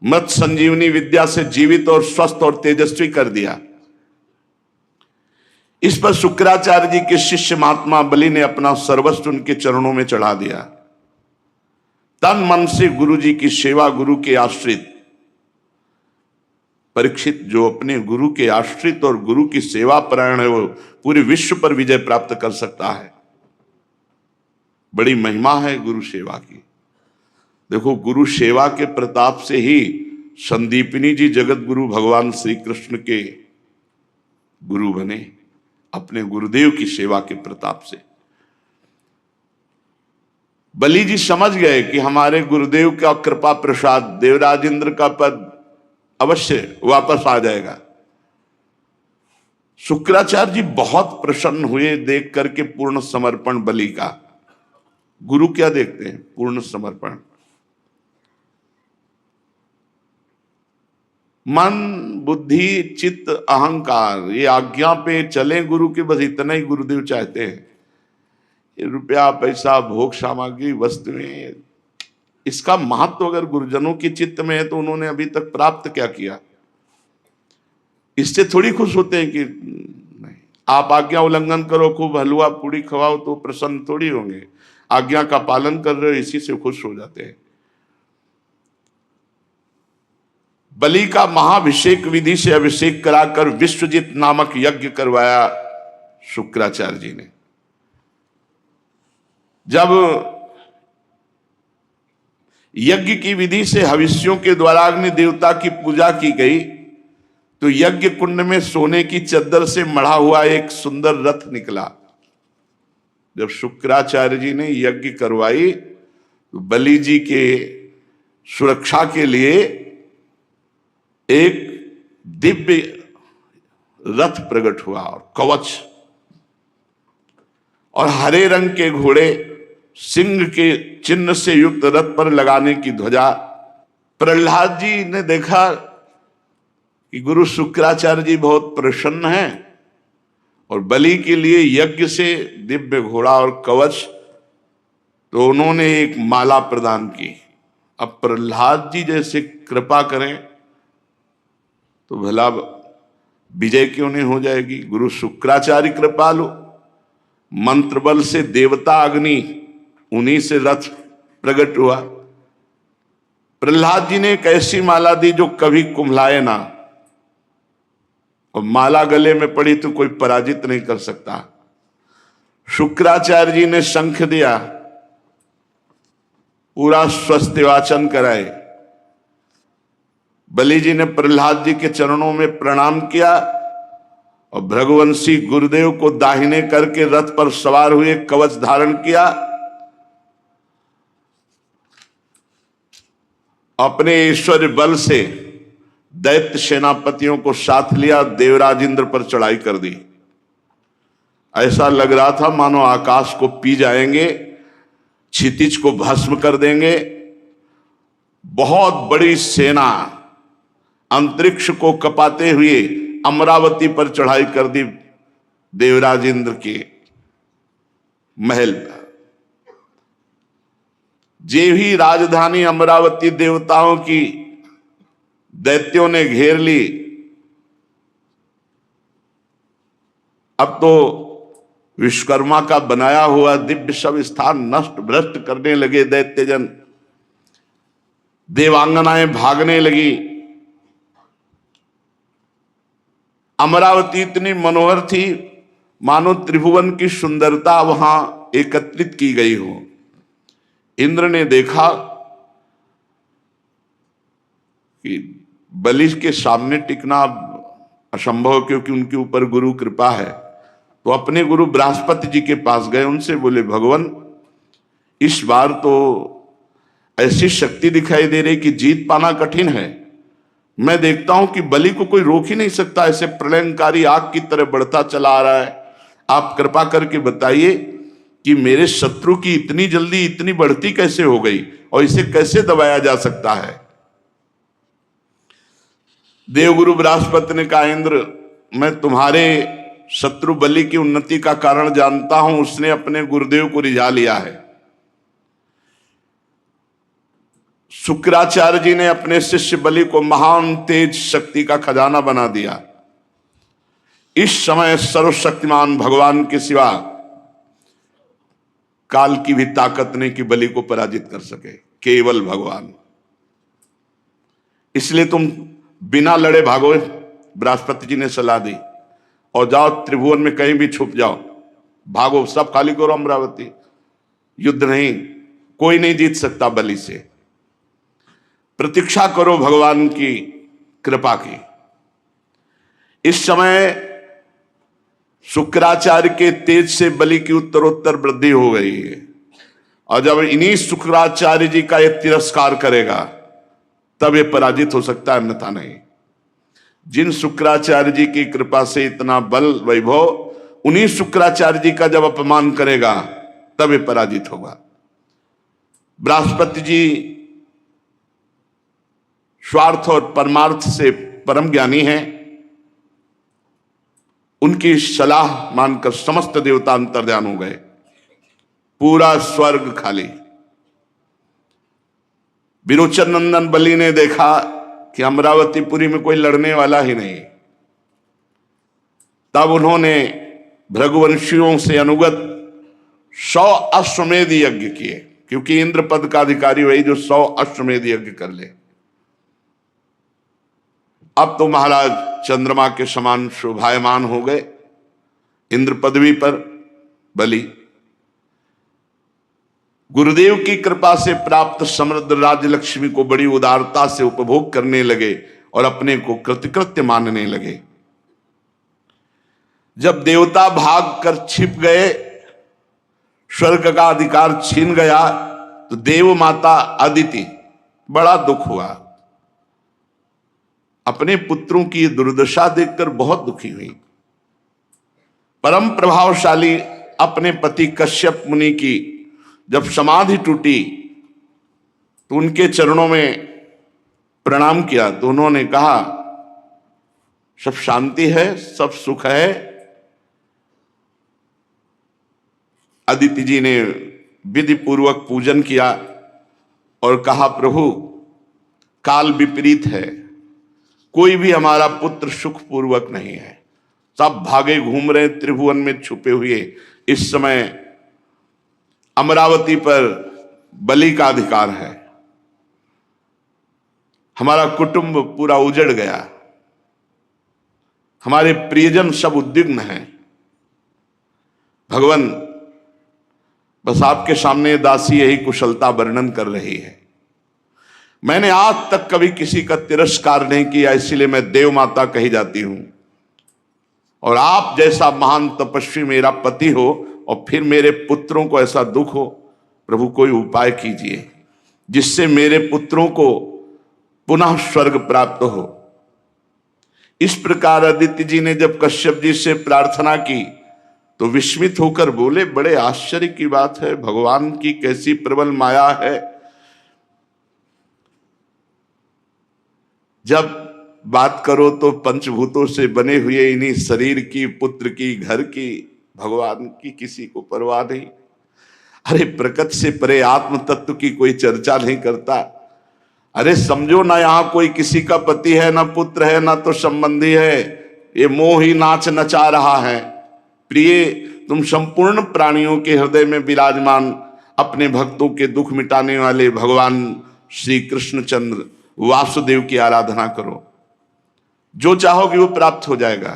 मत संजीवनी विद्या से जीवित और स्वस्थ और तेजस्वी कर दिया। इस पर शुक्राचार्य जी के शिष्य महात्मा बलि ने अपना सर्वस्व उनके चरणों में चढ़ा दिया। तन मन से गुरु जी की सेवा, गुरु के आश्रित परीक्षित जो अपने गुरु के आश्रित और गुरु की सेवा परायण है, वो पूरे विश्व पर विजय प्राप्त कर सकता है। बड़ी महिमा है गुरु सेवा की। देखो, गुरु सेवा के प्रताप से ही संदीपनी जी जगत गुरु भगवान श्री कृष्ण के गुरु बने, अपने गुरुदेव की सेवा के प्रताप से। बलि जी समझ गए कि हमारे गुरुदेव का कृपा प्रसाद, देवराजेंद्र का पद अवश्य वापस आ जाएगा। शुक्राचार्य जी बहुत प्रसन्न हुए देख करके पूर्ण समर्पण बलि का। गुरु क्या देखते हैं? पूर्ण समर्पण। मन, बुद्धि, चित्त, अहंकार, ये आज्ञा पे चले गुरु के, बस इतना ही गुरुदेव चाहते हैं। ये रुपया, पैसा, भोग सामग्री, वस्तुएं, इसका महत्व अगर गुरुजनों के चित्त में है तो उन्होंने अभी तक प्राप्त क्या किया? इससे थोड़ी खुश होते हैं कि नहीं, आप आज्ञा उल्लंघन करो, खूब हलवा पूड़ी खवाओ तो प्रसन्न थोड़ी होंगे। आज्ञा का पालन कर रहे हो, इसी से खुश हो जाते हैं। बलि का महाभिषेक विधि से अभिषेक कराकर विश्वजित नामक यज्ञ करवाया शुक्राचार्य जी ने। जब यज्ञ की विधि से हविष्यों के द्वारा अग्नि देवता की पूजा की गई तो यज्ञ कुंड में सोने की चद्दर से मढ़ा हुआ एक सुंदर रथ निकला। जब शुक्राचार्य जी ने यज्ञ करवाई तो बलि जी के सुरक्षा के लिए एक दिव्य रथ प्रकट हुआ और कवच और हरे रंग के घोड़े, सिंह के चिन्ह से युक्त रथ पर लगाने की ध्वजा। प्रहलाद जी ने देखा कि गुरु शुक्राचार्य जी बहुत प्रसन्न हैं और बलि के लिए यज्ञ से दिव्य घोड़ा और कवच, तो उन्होंने एक माला प्रदान की। अब प्रहलाद जी जैसे कृपा करें तो भला विजय क्यों नहीं हो जाएगी? गुरु शुक्राचार्य कृपालु, मंत्र बल से देवता अग्नि, उन्हीं से रथ प्रकट हुआ। प्रहलाद जी ने एक ऐसी माला दी जो कभी कुम्हलाए ना, और माला गले में पड़ी तो कोई पराजित नहीं कर सकता। शुक्राचार्य जी ने शंख दिया, पूरा स्वस्ति वाचन कराए। बलि जी ने प्रहलाद जी के चरणों में प्रणाम किया और भृगुवंशी गुरुदेव को दाहिने करके रथ पर सवार हुए, कवच धारण किया, अपने ऐश्वर्य बल से दैत्य सेनापतियों को साथ लिया, देवराजेंद्र पर चढ़ाई कर दी। ऐसा लग रहा था मानो आकाश को पी जाएंगे, क्षितिज को भस्म कर देंगे। बहुत बड़ी सेना अंतरिक्ष को कपाते हुए अमरावती पर चढ़ाई कर दी, देवराजेंद्र के महल पर। जे भी राजधानी अमरावती देवताओं की दैत्यों ने घेर ली। अब तो विश्वकर्मा का बनाया हुआ दिव्य सब स्थान नष्ट भ्रष्ट करने लगे दैत्यजन। देवांगनाएं भागने लगी। अमरावती इतनी मनोहर थी मानो त्रिभुवन की सुंदरता वहां एकत्रित की गई हो। इंद्र ने देखा कि बलि के सामने टिकना असंभव, क्योंकि उनके ऊपर गुरु कृपा है, तो अपने गुरु बृहस्पति जी के पास गए। उनसे बोले, भगवान इस बार तो ऐसी शक्ति दिखाई दे रही कि जीत पाना कठिन है। मैं देखता हूं कि बलि को कोई रोक ही नहीं सकता, ऐसे प्रलयंकारी आग की तरह बढ़ता चला आ रहा है। आप कृपा करके बताइए कि मेरे शत्रु की इतनी जल्दी इतनी बढ़ती कैसे हो गई और इसे कैसे दबाया जा सकता है। देवगुरु बृहस्पति ने कहा, इंद्र मैं तुम्हारे शत्रु बलि की उन्नति का कारण जानता हूं, उसने अपने गुरुदेव को रिझा लिया है। शुक्राचार्य जी ने अपने शिष्य बलि को महान तेज शक्ति का खजाना बना दिया। इस समय सर्वशक्तिमान भगवान के सिवा काल की भी ताकत नहीं कि बलि को पराजित कर सके, केवल भगवान। इसलिए तुम बिना लड़े भागो, बृहस्पति जी ने सलाह दी, और जाओ त्रिभुवन में कहीं भी छुप जाओ, भागो, सब खाली करो अमरावती। युद्ध नहीं, कोई नहीं जीत सकता बलि से। प्रतीक्षा करो भगवान की कृपा की। इस समय शुक्राचार्य के तेज से बलि की उत्तरोत्तर वृद्धि हो गई है, और जब इन्हीं शुक्राचार्य जी का यह तिरस्कार करेगा तब ये पराजित हो सकता है, अन्यथा नहीं। जिन शुक्राचार्य जी की कृपा से इतना बल वैभव, उन्हीं शुक्राचार्य जी का जब अपमान करेगा तब ये पराजित होगा। बृहस्पति जी स्वार्थ और परमार्थ से परम ज्ञानी हैं। उनकी सलाह मानकर समस्त देवता अंतर्ध्यान हो गए, पूरा स्वर्ग खाली। विरोचन नंदन बलि ने देखा कि अमरावतीपुरी में कोई लड़ने वाला ही नहीं। तब उन्होंने भृगुवंशियों से अनुगत 100 अश्वमेध यज्ञ किए, क्योंकि इंद्र पद का अधिकारी वही जो 100 अश्वमेध यज्ञ कर ले। अब तो महाराज चंद्रमा के समान शोभायमान हो गए इंद्र पदवी पर बलि। गुरुदेव की कृपा से प्राप्त समृद्ध राजलक्ष्मी को बड़ी उदारता से उपभोग करने लगे और अपने को कृतकृत्य मानने लगे। जब देवता भाग कर छिप गए, स्वर्ग का अधिकार छीन गया, तो देव माता अदिति बड़ा दुख हुआ। अपने पुत्रों की दुर्दशा देखकर बहुत दुखी हुई। परम प्रभावशाली अपने पति कश्यप मुनि की जब समाधि टूटी तो उनके चरणों में प्रणाम किया, तो उन्होंने कहा सब शांति है, सब सुख है। अदिति जी ने विधि पूर्वक पूजन किया और कहा प्रभु काल विपरीत है, कोई भी हमारा पुत्र सुख पूर्वक नहीं है, सब भागे घूम रहे त्रिभुवन में छुपे हुए। इस समय अमरावती पर बलि का अधिकार है, हमारा कुटुंब पूरा उजड़ गया, हमारे प्रियजन सब उद्विग्न हैं। भगवान बस आपके सामने दासी यही कुशलता वर्णन कर रही है। मैंने आज तक कभी किसी का तिरस्कार नहीं किया, इसलिए मैं देव माता कही जाती हूं। और आप जैसा महान तपस्वी मेरा पति हो और फिर मेरे पुत्रों को ऐसा दुख हो, प्रभु कोई उपाय कीजिए जिससे मेरे पुत्रों को पुनः स्वर्ग प्राप्त हो। इस प्रकार आदित्य जी ने जब कश्यप जी से प्रार्थना की तो विस्मित होकर बोले, बड़े आश्चर्य की बात है, भगवान की कैसी प्रबल माया है। जब बात करो तो पंचभूतों से बने हुए इन्हीं शरीर की, पुत्र की, घर की, भगवान की किसी को परवाह नहीं। अरे प्रकृति से परे आत्म तत्व की कोई चर्चा नहीं करता। अरे समझो ना, यहाँ कोई किसी का पति है, ना पुत्र है, ना तो संबंधी है, ये मोह ही नाच नचा रहा है। प्रिय, तुम संपूर्ण प्राणियों के हृदय में विराजमान अपने भक्तों के दुख मिटाने वाले भगवान श्री कृष्णचंद्र वासुदेव की आराधना करो, जो चाहोगे वो प्राप्त हो जाएगा।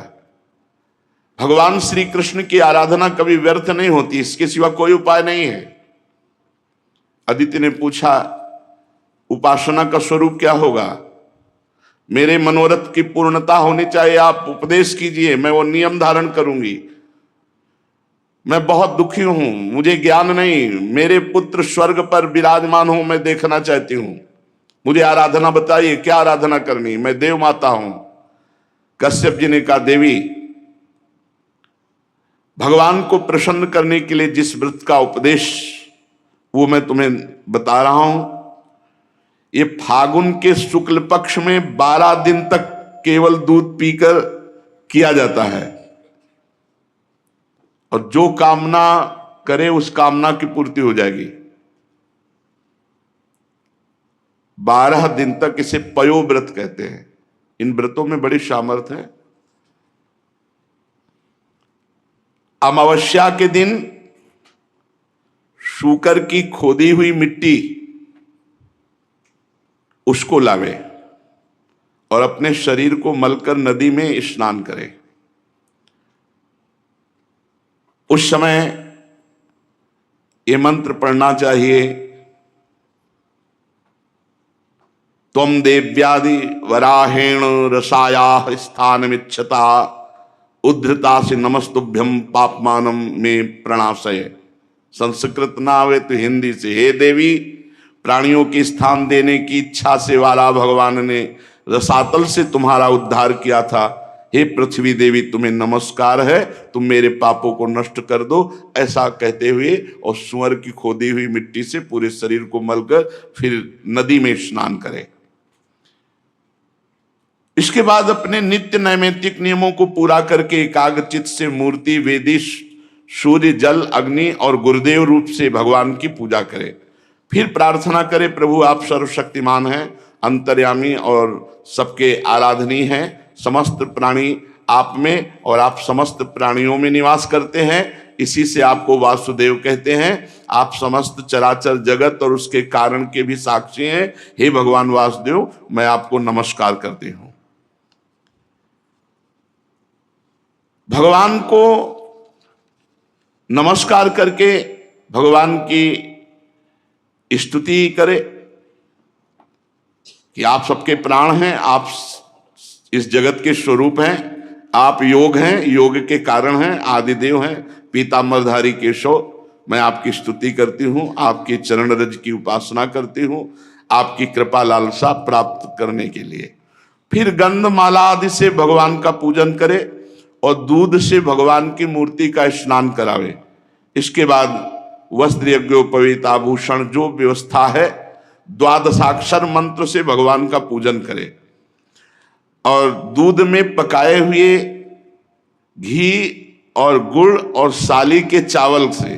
भगवान श्री कृष्ण की आराधना कभी व्यर्थ नहीं होती, इसके सिवा कोई उपाय नहीं है। अदिति ने पूछा उपासना का स्वरूप क्या होगा? मेरे मनोरथ की पूर्णता होनी चाहिए, आप उपदेश कीजिए, मैं वो नियम धारण करूंगी। मैं बहुत दुखी हूं, मुझे ज्ञान नहीं, मेरे पुत्र स्वर्ग पर विराजमान हो, मैं देखना चाहती हूं, मुझे आराधना बताइए, क्या आराधना करनी? मैं देव माता हूं। कश्यप जी ने कहा, देवी, भगवान को प्रसन्न करने के लिए जिस व्रत का उपदेश वो मैं तुम्हें बता रहा हूं, ये फागुन के शुक्ल पक्ष में 12 दिन तक केवल दूध पीकर किया जाता है, और जो कामना करे उस कामना की पूर्ति हो जाएगी। 12 दिन तक इसे पयोव्रत कहते हैं। इन व्रतों में बड़ी सामर्थ्य है। अमावस्या के दिन शूकर की खोदी हुई मिट्टी उसको लावे और अपने शरीर को मलकर नदी में स्नान करे। उस समय ये मंत्र पढ़ना चाहिए, त्वं देव्यादि वराहेण रसाया स्थानमिच्छता उद्धृता से नमस्तुभ्यम पापमानम में प्रणाशय। संस्कृत ना आवे तो हिंदी से, हे देवी, प्राणियों की स्थान देने की इच्छा से वाला भगवान ने रसातल से तुम्हारा उद्धार किया था। हे पृथ्वी देवी, तुम्हें नमस्कार है, तुम मेरे पापों को नष्ट कर दो। ऐसा कहते हुए और सुअर की खोदी हुई मिट्टी से पूरे शरीर को मलकर फिर नदी में स्नान करें। इसके बाद अपने नित्य नैमित्तिक नियमों को पूरा करके एकाग्रचित्त से मूर्ति, वेदी, सूर्य, जल, अग्नि और गुरुदेव रूप से भगवान की पूजा करें। फिर प्रार्थना करें, प्रभु आप सर्वशक्तिमान हैं, अंतर्यामी और सबके आराधनीय हैं। समस्त प्राणी आप में और आप समस्त प्राणियों में निवास करते हैं, इसी से आपको वासुदेव कहते हैं। आप समस्त चराचर जगत और उसके कारण के भी साक्षी हैं। हे भगवान वासुदेव, मैं आपको नमस्कार करती हूं। भगवान को नमस्कार करके भगवान की स्तुति करे कि आप सबके प्राण हैं, आप इस जगत के स्वरूप हैं, आप योग हैं, योग के कारण हैं, आदिदेव हैं, पीताम्बरधारी केशव। मैं आपकी स्तुति करती हूं, आपकी चरण रज की उपासना करती हूं, आपकी कृपा लालसा प्राप्त करने के लिए। फिर गंधमाला आदि से भगवान का पूजन करे और दूध से भगवान की मूर्ति का स्नान करावे। इसके बाद वस्त्र, यज्ञोपवीत, आभूषण, जो व्यवस्था है, द्वादशाक्षर मंत्र से भगवान का पूजन करे और दूध में पकाए हुए घी और गुड़ और साली के चावल से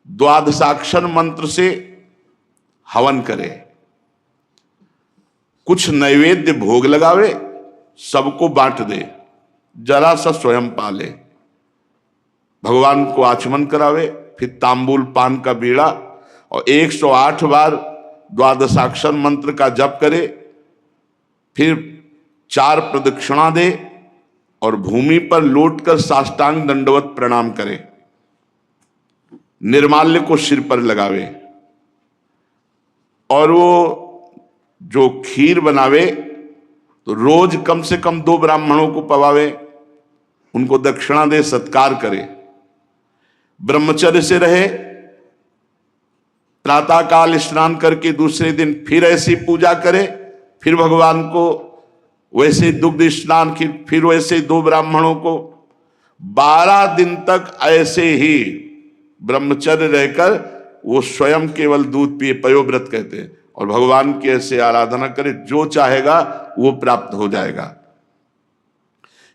द्वादशाक्षर मंत्र से हवन करे। कुछ नैवेद्य भोग लगावे, सबको बांट दे, जरा सा स्वयं पाले, भगवान को आचमन करावे। फिर तांबूल पान का बीड़ा और 108 बार द्वादशाक्षर मंत्र का जप करे। फिर 4 प्रदक्षिणा दे और भूमि पर लौटकर साष्टांग दंडवत प्रणाम करे। निर्माल्य को सिर पर लगावे और वो जो खीर बनावे तो रोज कम से कम 2 ब्राह्मणों को पवावे, उनको दक्षिणा दे, सत्कार करे। ब्रह्मचर्य से रहे, प्रातःकाल स्नान करके दूसरे दिन फिर ऐसी पूजा करे, फिर भगवान को वैसे दुग्ध स्नान, फिर वैसे 2 ब्राह्मणों को। 12 दिन तक ऐसे ही ब्रह्मचर्य रहकर वो स्वयं केवल दूध पिए, पयोव्रत कहते हैं, और भगवान की ऐसे आराधना करे, जो चाहेगा वो प्राप्त हो जाएगा।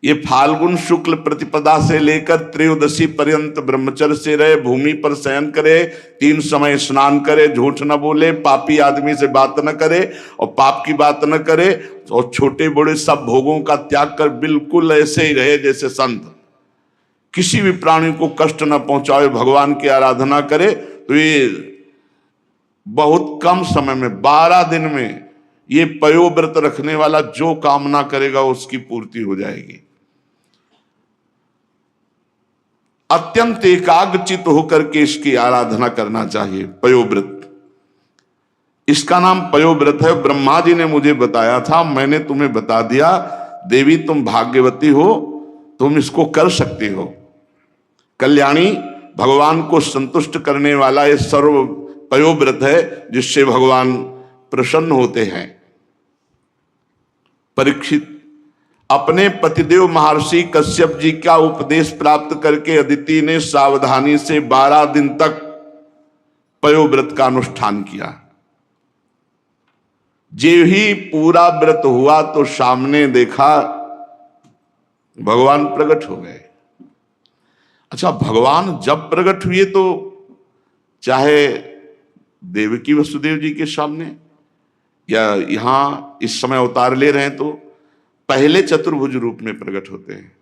ये फाल्गुन शुक्ल प्रतिपदा से लेकर त्रयोदशी पर्यंत ब्रह्मचर्य से रहे, भूमि पर शयन करे, 3 समय स्नान करे, झूठ न बोले, पापी आदमी से बात न करे और पाप की बात न करे, और छोटे बड़े सब भोगों का त्याग कर बिल्कुल ऐसे ही रहे जैसे संत, किसी भी प्राणी को कष्ट न पहुंचाए, भगवान की आराधना करे। तो ये बहुत कम समय में, 12 दिन में, ये पयोव्रत रखने वाला जो कामना करेगा उसकी पूर्ति हो जाएगी। अत्यंत एकाग्रचित होकर के इसकी आराधना करना चाहिए। पयोव्रत, इसका नाम पयोव्रत है। ब्रह्मा जी ने मुझे बताया था, मैंने तुम्हें बता दिया। देवी तुम भाग्यवती हो, तुम इसको कर सकती हो। कल्याणी, भगवान को संतुष्ट करने वाला ये सर्व पयोव्रत है जिससे भगवान प्रसन्न होते हैं। परीक्षित अपने पतिदेव महर्षि कश्यप जी का उपदेश प्राप्त करके अदिति ने सावधानी से 12 दिन तक पयोव्रत का अनुष्ठान किया। जे ही पूरा व्रत हुआ तो सामने देखा भगवान प्रकट हो गए। अच्छा, भगवान जब प्रकट हुए तो चाहे देवकी वसुदेव जी के सामने, या यहाँ इस समय अवतार ले रहे हैं तो पहले चतुर्भुज रूप में प्रकट होते हैं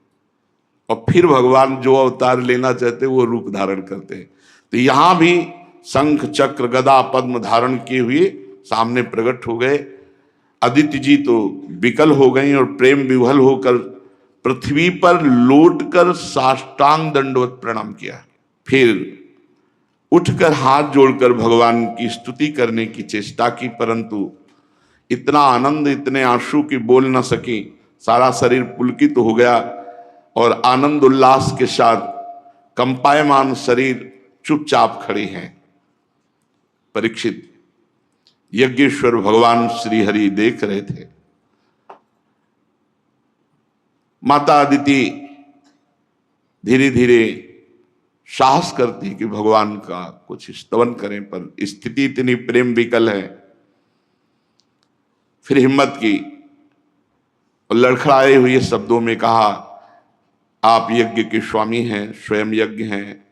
और फिर भगवान जो अवतार लेना चाहते हैं वो रूप धारण करते हैं। तो यहाँ भी शंख चक्र गदा पद्म धारण किए हुए सामने प्रकट हो गए। अदिति जी तो विकल हो गई और प्रेम विह्वल होकर पृथ्वी पर लौटकर साष्टांग दंडवत प्रणाम किया। फिर उठकर हाथ जोड़कर भगवान की स्तुति करने की चेष्टा की, परंतु इतना आनंद, इतने आंसू की बोल न सकी। सारा शरीर पुलकित हो गया और आनंद उल्लास के साथ कंपायमान शरीर चुपचाप खड़ी हैं। परीक्षित यज्ञेश्वर भगवान श्री हरि देख रहे थे। माता अदिति धीरे धीरे साहस करती कि भगवान का कुछ स्तवन करें, पर स्थिति इतनी प्रेम विकल है। फिर हिम्मत की और लड़खड़ाए हुए शब्दों में कहा, आप यज्ञ के स्वामी हैं, स्वयं यज्ञ हैं,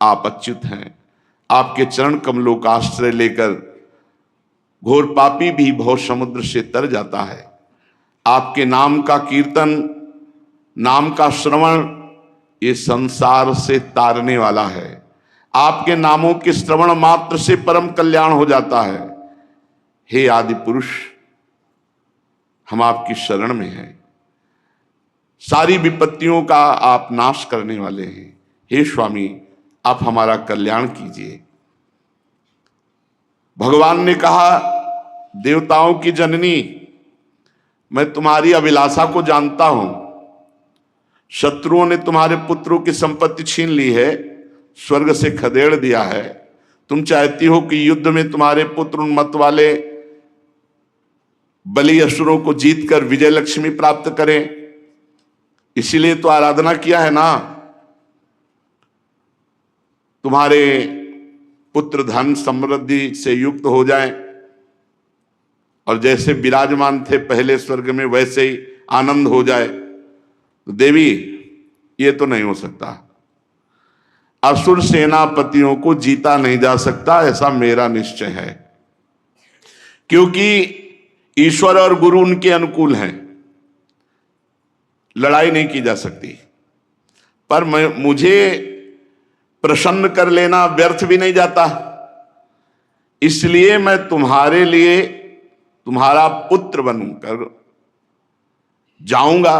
आप अच्युत हैं। आपके चरण कमलों का आश्रय लेकर घोर पापी भी भव समुद्र से तर जाता है। आपके नाम का कीर्तन, नाम का श्रवण ये संसार से तारने वाला है। आपके नामों के श्रवण मात्र से परम कल्याण हो जाता है। हे आदि पुरुष, हम आपकी शरण में हैं। सारी विपत्तियों का आप नाश करने वाले हैं। हे स्वामी, आप हमारा कल्याण कीजिए। भगवान ने कहा, देवताओं की जननी, मैं तुम्हारी अभिलाषा को जानता हूं। शत्रुओं ने तुम्हारे पुत्रों की संपत्ति छीन ली है, स्वर्ग से खदेड़ दिया है। तुम चाहती हो कि युद्ध में तुम्हारे पुत्र उन्मत्त वाले बलि असुरों को जीतकर विजय लक्ष्मी प्राप्त करें, इसीलिए तो आराधना किया है ना। तुम्हारे पुत्र धन समृद्धि से युक्त हो जाएं और जैसे विराजमान थे पहले स्वर्ग में वैसे ही आनंद हो जाए। तो देवी, ये तो नहीं हो सकता। असुर सेनापतियों को जीता नहीं जा सकता, ऐसा मेरा निश्चय है, क्योंकि ईश्वर और गुरु उनके अनुकूल हैं। लड़ाई नहीं की जा सकती, पर मुझे प्रसन्न कर लेना व्यर्थ भी नहीं जाता। इसलिए मैं तुम्हारे लिए तुम्हारा पुत्र बनकर जाऊंगा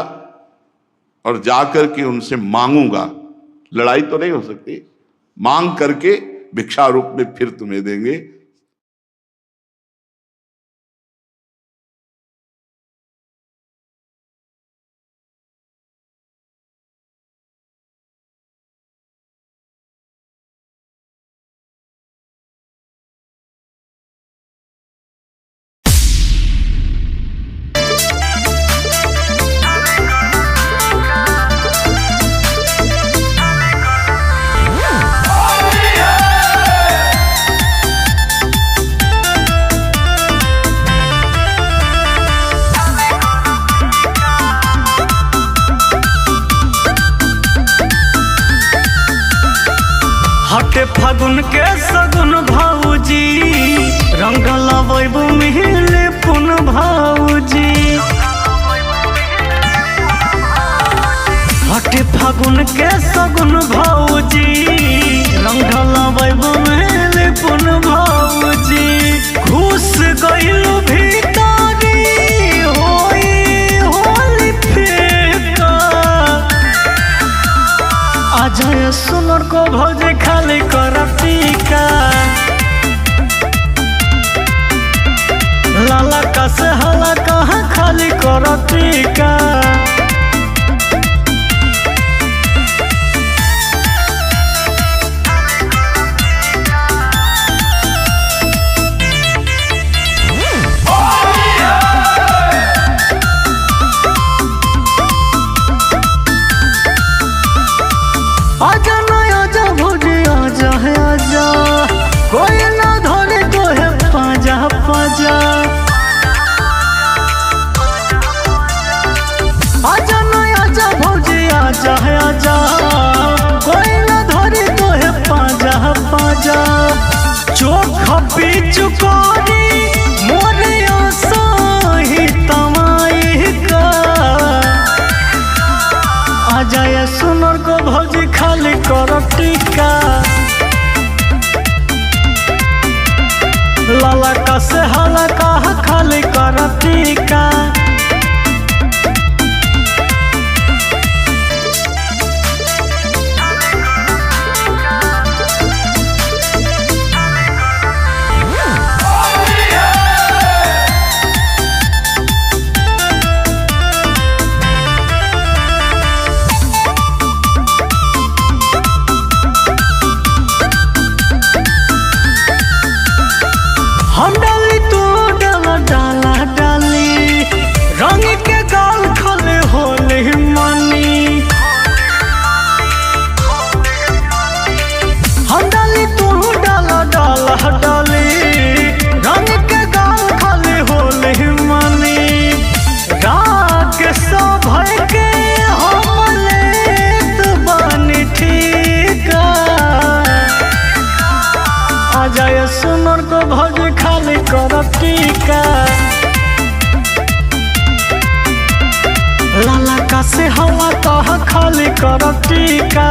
और जाकर के उनसे मांगूंगा। लड़ाई तो नहीं हो सकती, मांग करके भिक्षा रूप में फिर तुम्हें देंगे। फागुन के सगुन भाऊजी, रंग लबैब मिले पुन भाऊजी। हटे फागुन के सगुन भाऊजी, रंग लबैब मिले पुन भाऊजी। घुस गइल भीतरी होई होली फेंका, अजय सुनर को भौजी खाली कर टीका। लाला का से हाला कहाँ खाली कर टीका। आजा ना आजा भौजी आजा है आजा, कोई ना धरे तो है पाजा पाजा। खपी चुकोरी मोरे सही तमाई का आ जाए सुनर को भौजी खाली कर टीका लाला का से हाला का खाली कर टीका हम डाली तू डाला डाला डाली रंग के गाल खले होले मनी हम डाली तू डाला डाला डाली रंग के गाल खले होले मनी राग सो भय के हम लेत बानी ठीक आ जाए सुनर को भौज खाली कर टीका लाला का से हवा कह खाली कर टीका।